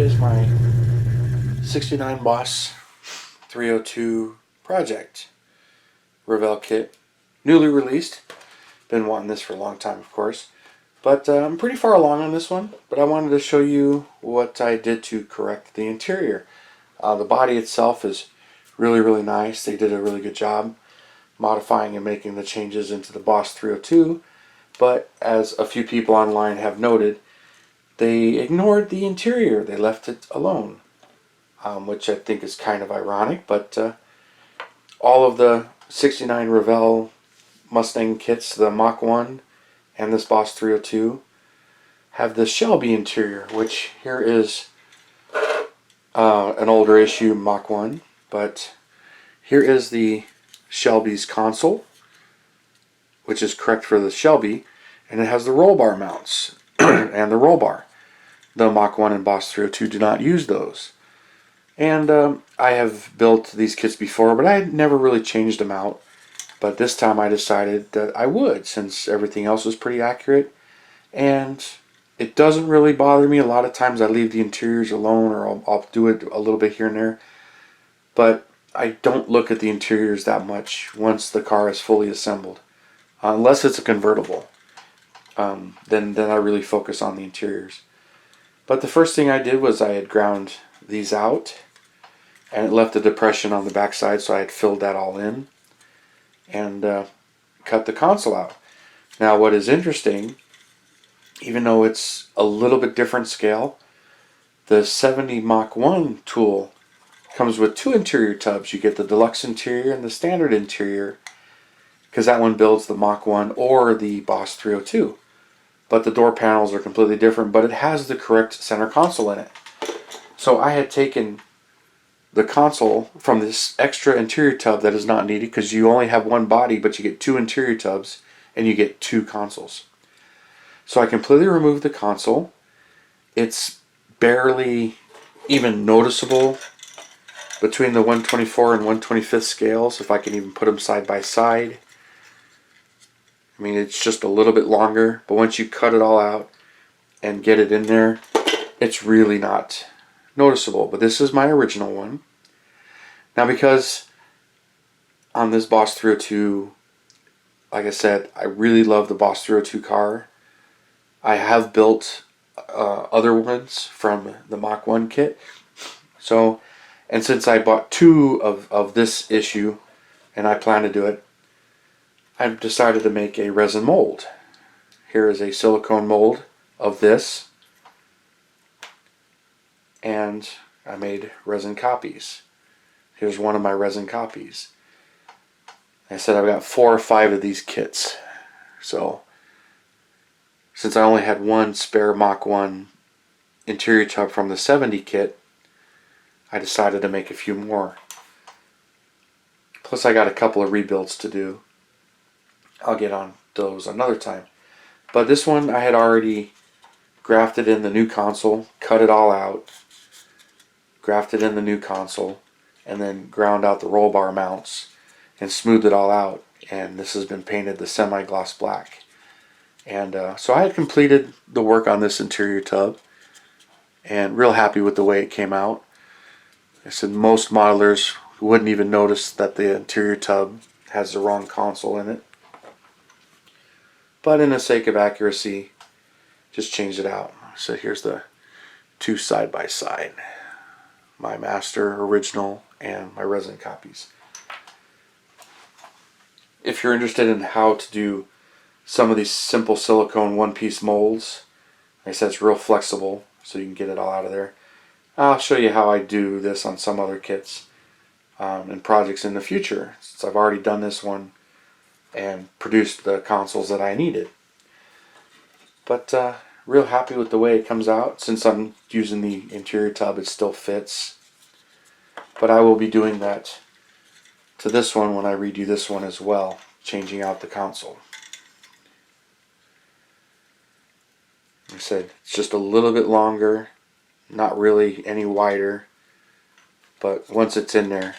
is my 69 Boss 302 project Revell kit, newly released. Been wanting this for a long time, of course, but I'm pretty far along on this one. But I wanted to show you what I did to correct the interior. The body itself is really nice. They did a really good job modifying and making the changes into the Boss 302, but as a few people online have noted, they ignored the interior. They left it alone, which I think is kind of ironic, but all of the 69 Revell Mustang kits, the Mach 1 and this Boss 302, have the Shelby interior, which here is an older issue Mach 1, but here is the Shelby's console, which is correct for the Shelby, and it has the roll bar mounts and the roll bar. The Mach 1 and Boss 302 do not use those. And I have built these kits before, but I had never really changed them out. But this time I decided that I would, since everything else was pretty accurate. And it doesn't really bother me. A lot of times I leave the interiors alone, or I'll do it a little bit here and there. But I don't look at the interiors that much once the car is fully assembled. Unless it's a convertible. Then I really focus on the interiors. But the first thing I did was I had ground these out, and it left a depression on the backside, so I had filled that all in and cut the console out. Now what is interesting, even though it's a little bit different scale, the 70 Mach 1 tool comes with two interior tubs. You get the deluxe interior and the standard interior, because that one builds the Mach 1 or the Boss 302. But the door panels are completely different, but it has the correct center console in it. So I had taken the console from this extra interior tub that is not needed, because you only have one body, but you get two interior tubs and you get two consoles. So I completely removed the console. It's barely even noticeable between the 124 and 125th scales, if I can even put them side by side. I mean, it's just a little bit longer, but once you cut it all out and get it in there, it's really not noticeable. But this is my original one. Now, because on this Boss 302, like I said, I really love the Boss 302 car. I have built other ones from the Mach 1 kit. So, and since I bought two of this issue, and I plan to do it, I've decided to make a resin mold. Here is a silicone mold of this, and I made resin copies. Here's one of my resin copies. I said I've got 4 or 5 of these kits. So, since I only had one spare Mach 1 interior tub from the 70 kit, I decided to make a few more. Plus I got a couple of rebuilds to do. I'll get on those another time. But this one I had already grafted in the new console, cut it all out, grafted in the new console, and then ground out the roll bar mounts and smoothed it all out. And this has been painted the semi-gloss black. And so I had completed the work on this interior tub, and real happy with the way it came out. I said most modelers wouldn't even notice that the interior tub has the wrong console in it. But in the sake of accuracy, just change it out. So here's the two side by side. My master original and my resin copies. If you're interested in how to do some of these simple silicone one-piece molds, like I said, it's real flexible, so you can get it all out of there. I'll show you how I do this on some other kits and projects in the future, since I've already done this one and produced the consoles that I needed. But real happy with the way it comes out. Since I'm using the interior tub, it still fits. But I will be doing that to this one when I redo this one as well, changing out the console. Like I said, it's just a little bit longer, not really any wider, but once it's in there,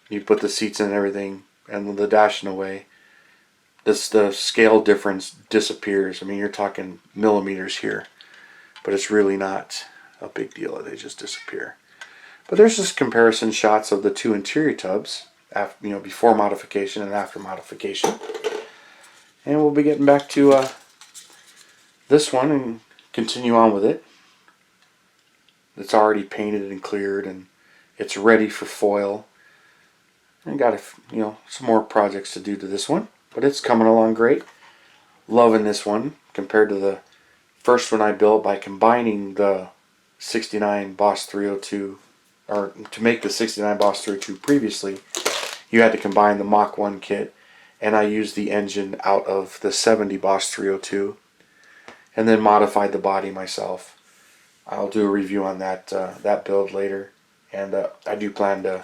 you put the seats in and everything, and the dashing away, the scale difference disappears. I mean, you're talking millimeters here, but it's really not a big deal. They just disappear. But there's just comparison shots of the two interior tubs, after, before modification and after modification. And we'll be getting back to this one and continue on with it. It's already painted and cleared, and it's ready for foil. And got some more projects to do to this one, but it's coming along great. Loving this one compared to the first one I built by combining the 69 Boss 302, or to make the 69 Boss 302 previously, you had to combine the Mach 1 kit, and I used the engine out of the 70 Boss 302, and then modified the body myself. I'll do a review on that build later, and I do plan to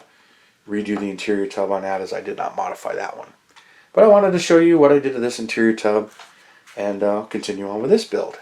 redo the interior tub on that, as I did not modify that one. But I wanted to show you what I did to this interior tub, and continue on with this build.